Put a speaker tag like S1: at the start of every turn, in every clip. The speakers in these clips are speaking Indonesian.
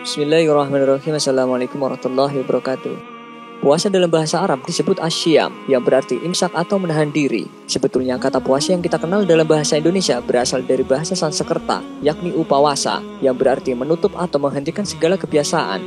S1: Bismillahirrahmanirrahim. Assalamualaikum warahmatullahi wabarakatuh. Puasa dalam bahasa Arab disebut asyam, yang berarti imsak atau menahan diri. Sebetulnya kata puasa yang kita kenal dalam bahasa Indonesia berasal dari bahasa Sanskerta, yakni upawasa, yang berarti menutup atau menghentikan segala kebiasaan.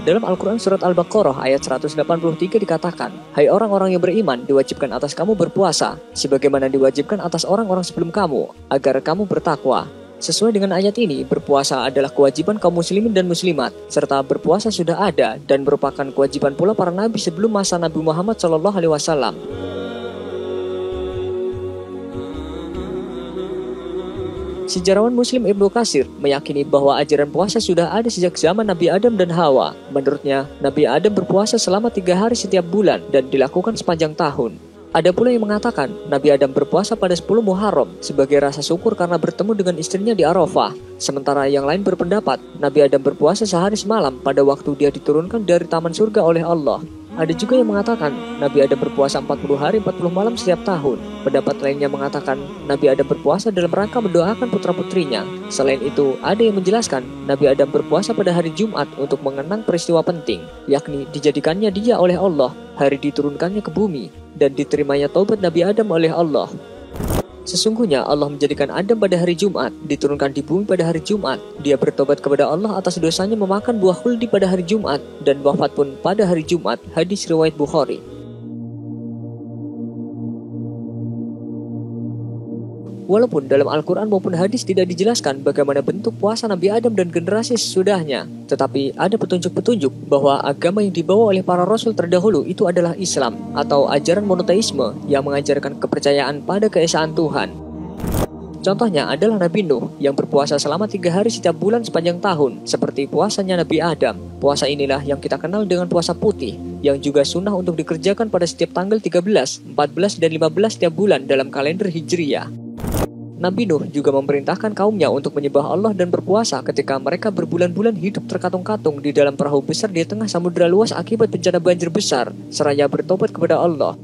S1: Dalam Al-Quran Surat Al-Baqarah ayat 183 dikatakan, "Hai orang-orang yang beriman, diwajibkan atas kamu berpuasa, sebagaimana diwajibkan atas orang-orang sebelum kamu, agar kamu bertakwa." Sesuai dengan ayat ini, berpuasa adalah kewajiban kaum muslimin dan muslimat, serta berpuasa sudah ada dan merupakan kewajiban pula para nabi sebelum masa Nabi Muhammad SAW. Sejarawan Muslim Ibnu Katsir meyakini bahwa ajaran puasa sudah ada sejak zaman Nabi Adam dan Hawa. Menurutnya, Nabi Adam berpuasa selama 3 hari setiap bulan dan dilakukan sepanjang tahun. Ada pula yang mengatakan Nabi Adam berpuasa pada 10 Muharram sebagai rasa syukur karena bertemu dengan istrinya di Arafah. Sementara yang lain berpendapat Nabi Adam berpuasa sehari semalam pada waktu dia diturunkan dari taman surga oleh Allah. Ada juga yang mengatakan Nabi Adam berpuasa 40 hari 40 malam setiap tahun. Pendapat lainnya mengatakan Nabi Adam berpuasa dalam rangka mendoakan putra-putrinya. Selain itu, ada yang menjelaskan Nabi Adam berpuasa pada hari Jumat untuk mengenang peristiwa penting, yakni dijadikannya dia oleh Allah, hari diturunkannya ke bumi, dan diterimanya taubat Nabi Adam oleh Allah. Sesungguhnya Allah menjadikan Adam pada hari Jumat, diturunkan di bumi pada hari Jumat. Dia bertobat kepada Allah atas dosanya memakan buah khuldi pada hari Jumat, dan wafat pun pada hari Jumat. Hadis riwayat Bukhari. Walaupun dalam Al-Quran maupun hadis tidak dijelaskan bagaimana bentuk puasa Nabi Adam dan generasi sesudahnya, tetapi ada petunjuk-petunjuk bahwa agama yang dibawa oleh para rasul terdahulu itu adalah Islam atau ajaran monoteisme yang mengajarkan kepercayaan pada keesaan Tuhan. Contohnya adalah Nabi Nuh yang berpuasa selama 3 hari setiap bulan sepanjang tahun, seperti puasanya Nabi Adam. Puasa inilah yang kita kenal dengan puasa putih, yang juga sunnah untuk dikerjakan pada setiap tanggal 13, 14, dan 15 setiap bulan dalam kalender Hijriyah. Nabi Nuh juga memerintahkan kaumnya untuk menyembah Allah dan berpuasa ketika mereka berbulan-bulan hidup terkatung-katung di dalam perahu besar di tengah samudera luas akibat bencana banjir besar, seraya bertobat kepada Allah.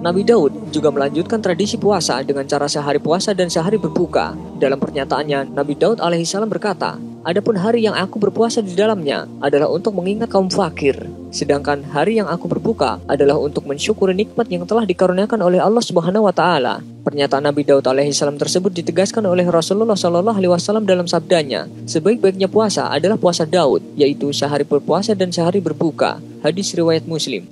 S1: Nabi Daud juga melanjutkan tradisi puasa dengan cara sehari puasa dan sehari berbuka. Dalam pernyataannya, Nabi Daud alaihissalam berkata, "Adapun hari yang aku berpuasa di dalamnya adalah untuk mengingat kaum fakir, sedangkan hari yang aku berbuka adalah untuk mensyukuri nikmat yang telah dikaruniakan oleh Allah Subhanahu wa taala." Pernyataan Nabi Daud alaihissalam tersebut ditegaskan oleh Rasulullah SAW dalam sabdanya, "Sebaik-baiknya puasa adalah puasa Daud, yaitu sehari berpuasa dan sehari berbuka." Hadis riwayat Muslim.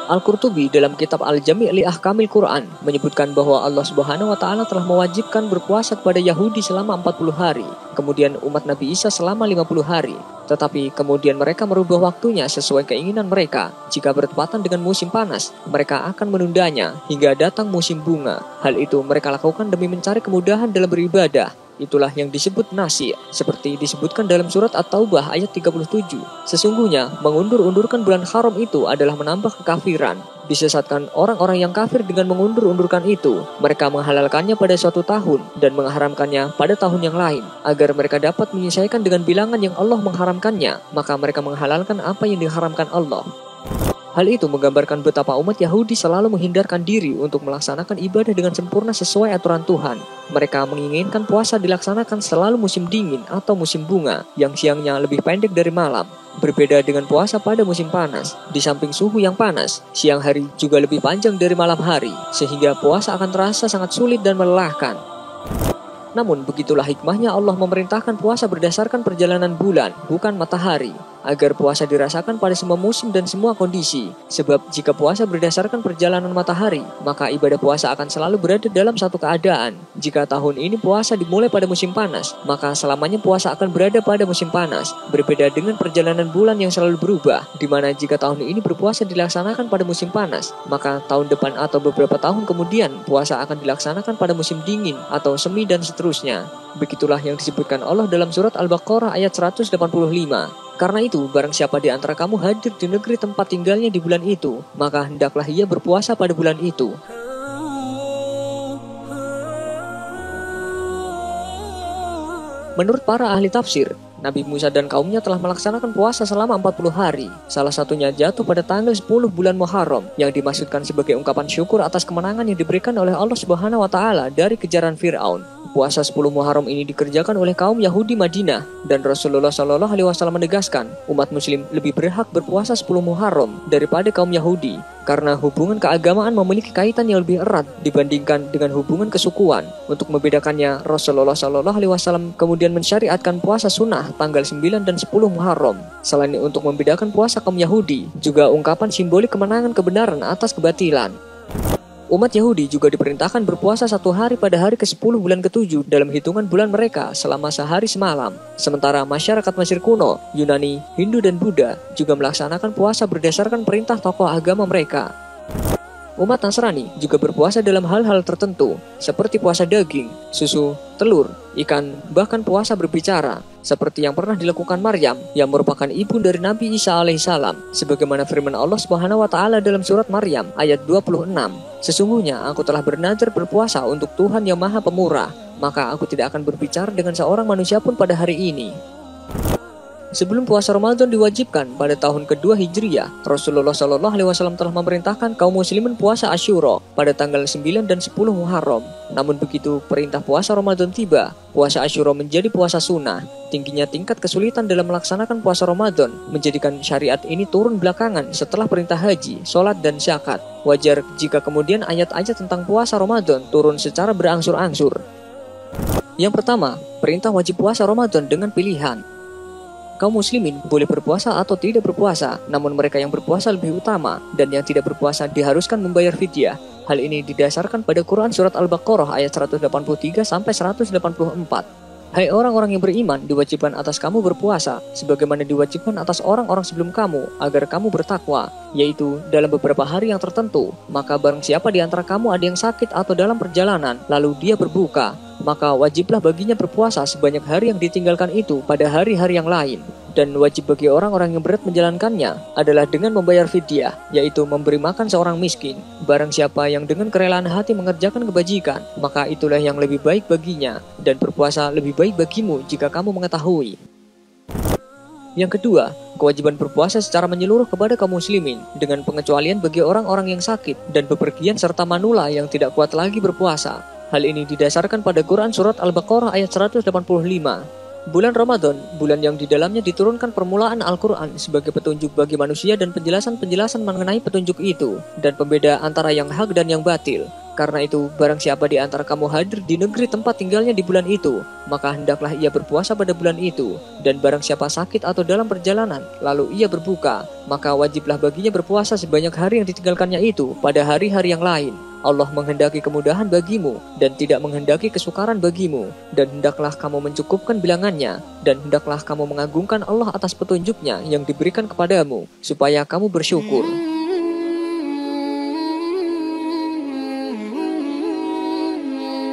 S1: Al-Qurtubi dalam kitab Al-Jami' li Ahkamil Quran menyebutkan bahwa Allah Subhanahu wa taala telah mewajibkan berpuasa kepada Yahudi selama 40 hari, kemudian umat Nabi Isa selama 50 hari. Tetapi kemudian mereka merubah waktunya sesuai keinginan mereka. Jika bertepatan dengan musim panas, mereka akan menundanya hingga datang musim bunga. Hal itu mereka lakukan demi mencari kemudahan dalam beribadah. Itulah yang disebut nasi, seperti disebutkan dalam surat At-Taubah ayat 37. Sesungguhnya, mengundur-undurkan bulan haram itu adalah menambah kekafiran. Disesatkan orang-orang yang kafir dengan mengundur-undurkan itu. Mereka menghalalkannya pada suatu tahun dan mengharamkannya pada tahun yang lain, agar mereka dapat menyesuaikan dengan bilangan yang Allah mengharamkannya. Maka mereka menghalalkan apa yang diharamkan Allah. Hal itu menggambarkan betapa umat Yahudi selalu menghindarkan diri untuk melaksanakan ibadah dengan sempurna sesuai aturan Tuhan. Mereka menginginkan puasa dilaksanakan selalu musim dingin atau musim bunga, yang siangnya lebih pendek dari malam. Berbeda dengan puasa pada musim panas. Di samping suhu yang panas, siang hari juga lebih panjang dari malam hari, sehingga puasa akan terasa sangat sulit dan melelahkan. Namun begitulah hikmahnya Allah memerintahkan puasa berdasarkan perjalanan bulan, bukan matahari, agar puasa dirasakan pada semua musim dan semua kondisi. Sebab jika puasa berdasarkan perjalanan matahari, maka ibadah puasa akan selalu berada dalam satu keadaan. Jika tahun ini puasa dimulai pada musim panas, maka selamanya puasa akan berada pada musim panas. Berbeda dengan perjalanan bulan yang selalu berubah, di mana jika tahun ini berpuasa dilaksanakan pada musim panas, maka tahun depan atau beberapa tahun kemudian puasa akan dilaksanakan pada musim dingin atau semi dan seterusnya. Begitulah yang disebutkan Allah dalam surat Al-Baqarah ayat 185. Karena itu, barang siapa di antara kamu hadir di negeri tempat tinggalnya di bulan itu, maka hendaklah ia berpuasa pada bulan itu. Menurut para ahli tafsir, Nabi Musa dan kaumnya telah melaksanakan puasa selama 40 hari. Salah satunya jatuh pada tanggal 10 bulan Muharram, yang dimaksudkan sebagai ungkapan syukur atas kemenangan yang diberikan oleh Allah Subhanahu wa Ta'ala dari kejaran Fir'aun. Puasa 10 Muharram ini dikerjakan oleh kaum Yahudi Madinah, dan Rasulullah Shallallahu Alaihi Wasallam menegaskan umat Muslim lebih berhak berpuasa 10 Muharram daripada kaum Yahudi, karena hubungan keagamaan memiliki kaitan yang lebih erat dibandingkan dengan hubungan kesukuan. Untuk membedakannya, Rasulullah Shallallahu Alaihi Wasallam kemudian mensyariatkan puasa sunnah tanggal 9 dan 10 Muharram. Selain untuk membedakan puasa kaum Yahudi, juga ungkapan simbolik kemenangan kebenaran atas kebatilan. Umat Yahudi juga diperintahkan berpuasa 1 hari pada hari ke-10 bulan ke-7 dalam hitungan bulan mereka selama sehari semalam. Sementara masyarakat Mesir kuno, Yunani, Hindu dan Buddha juga melaksanakan puasa berdasarkan perintah tokoh agama mereka. Umat Nasrani juga berpuasa dalam hal-hal tertentu, seperti puasa daging, susu, telur, ikan, bahkan puasa berbicara, seperti yang pernah dilakukan Maryam, yang merupakan ibu dari Nabi Isa alaihissalam, sebagaimana firman Allah Subhanahu wa Ta'ala dalam surat Maryam ayat 26. Sesungguhnya aku telah bernazar berpuasa untuk Tuhan yang Maha Pemurah, maka aku tidak akan berbicara dengan seorang manusia pun pada hari ini. Sebelum puasa Ramadan diwajibkan pada tahun kedua Hijriyah, Rasulullah Shallallahu Alaihi Wasallam telah memerintahkan kaum muslimin puasa Asyura pada tanggal 9 dan 10 Muharram. Namun begitu perintah puasa Ramadan tiba, puasa Asyura menjadi puasa sunnah. Tingginya tingkat kesulitan dalam melaksanakan puasa Ramadan menjadikan syariat ini turun belakangan setelah perintah haji, sholat, dan zakat. Wajar jika kemudian ayat-ayat tentang puasa Ramadan turun secara berangsur-angsur. Yang pertama, perintah wajib puasa Ramadan dengan pilihan. Kaum muslimin boleh berpuasa atau tidak berpuasa, namun mereka yang berpuasa lebih utama, dan yang tidak berpuasa diharuskan membayar fidyah. Hal ini didasarkan pada Quran Surat Al-Baqarah ayat 183-184. Hai orang-orang yang beriman, diwajibkan atas kamu berpuasa, sebagaimana diwajibkan atas orang-orang sebelum kamu, agar kamu bertakwa, yaitu dalam beberapa hari yang tertentu. Maka barang siapa di antara kamu ada yang sakit atau dalam perjalanan, lalu dia berbuka, maka wajiblah baginya berpuasa sebanyak hari yang ditinggalkan itu pada hari-hari yang lain. Dan wajib bagi orang-orang yang berat menjalankannya adalah dengan membayar fidyah, yaitu memberi makan seorang miskin. Barang siapa yang dengan kerelaan hati mengerjakan kebajikan, maka itulah yang lebih baik baginya, dan berpuasa lebih baik bagimu jika kamu mengetahui. Yang kedua, kewajiban berpuasa secara menyeluruh kepada kaum muslimin, dengan pengecualian bagi orang-orang yang sakit dan bepergian serta manula yang tidak kuat lagi berpuasa. Hal ini didasarkan pada Quran Surat Al-Baqarah ayat 185. Bulan Ramadan, bulan yang di dalamnya diturunkan permulaan Al-Quran sebagai petunjuk bagi manusia dan penjelasan-penjelasan mengenai petunjuk itu, dan pembeda antara yang hak dan yang batil. Karena itu, barang siapa di antara kamu hadir di negeri tempat tinggalnya di bulan itu, maka hendaklah ia berpuasa pada bulan itu. Dan barang siapa sakit atau dalam perjalanan, lalu ia berbuka, maka wajiblah baginya berpuasa sebanyak hari yang ditinggalkannya itu pada hari-hari yang lain. Allah menghendaki kemudahan bagimu dan tidak menghendaki kesukaran bagimu, dan hendaklah kamu mencukupkan bilangannya, dan hendaklah kamu mengagungkan Allah atas petunjuknya yang diberikan kepadamu, supaya kamu bersyukur.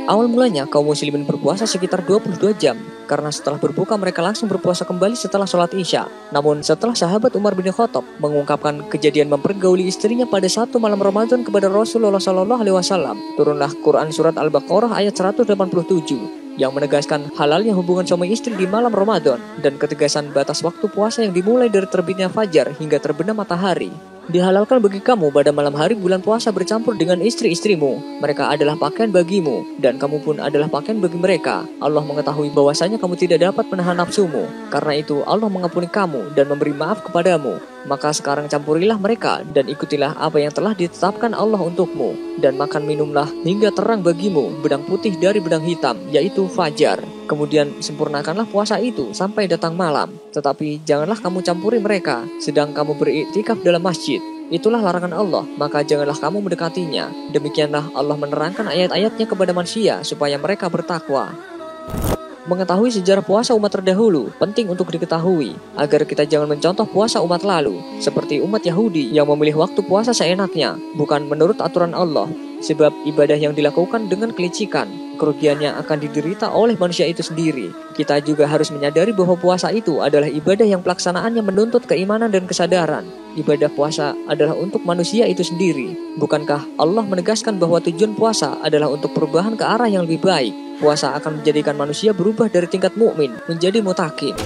S1: Awal mulanya kaum muslimin berpuasa sekitar 22 jam, karena setelah berbuka mereka langsung berpuasa kembali setelah sholat isya. Namun setelah sahabat Umar bin Khattab mengungkapkan kejadian mempergauli istrinya pada satu malam Ramadan kepada Rasulullah SAW, turunlah Quran Surat Al-Baqarah ayat 187 yang menegaskan halalnya hubungan suami istri di malam Ramadan, dan ketegasan batas waktu puasa yang dimulai dari terbitnya fajar hingga terbenam matahari. Dihalalkan bagi kamu pada malam hari bulan puasa bercampur dengan istri-istrimu. Mereka adalah pakaian bagimu, dan kamu pun adalah pakaian bagi mereka. Allah mengetahui bahwasanya kamu tidak dapat menahan nafsumu. Karena itu Allah mengampuni kamu dan memberi maaf kepadamu. Maka sekarang campurilah mereka dan ikutilah apa yang telah ditetapkan Allah untukmu. Dan makan minumlah hingga terang bagimu benang putih dari benang hitam, yaitu fajar. Kemudian sempurnakanlah puasa itu sampai datang malam. Tetapi janganlah kamu campuri mereka sedang kamu beriktikaf dalam masjid. Itulah larangan Allah, maka janganlah kamu mendekatinya. Demikianlah Allah menerangkan ayat-ayatnya kepada manusia supaya mereka bertakwa. Mengetahui sejarah puasa umat terdahulu penting untuk diketahui, agar kita jangan mencontoh puasa umat lalu, seperti umat Yahudi yang memilih waktu puasa seenaknya, bukan menurut aturan Allah. Sebab ibadah yang dilakukan dengan kelicikan, kerugiannya akan diderita oleh manusia itu sendiri. Kita juga harus menyadari bahwa puasa itu adalah ibadah yang pelaksanaannya menuntut keimanan dan kesadaran. Ibadah puasa adalah untuk manusia itu sendiri. Bukankah Allah menegaskan bahwa tujuan puasa adalah untuk perubahan ke arah yang lebih baik? Puasa akan menjadikan manusia berubah dari tingkat mukmin menjadi mutakin.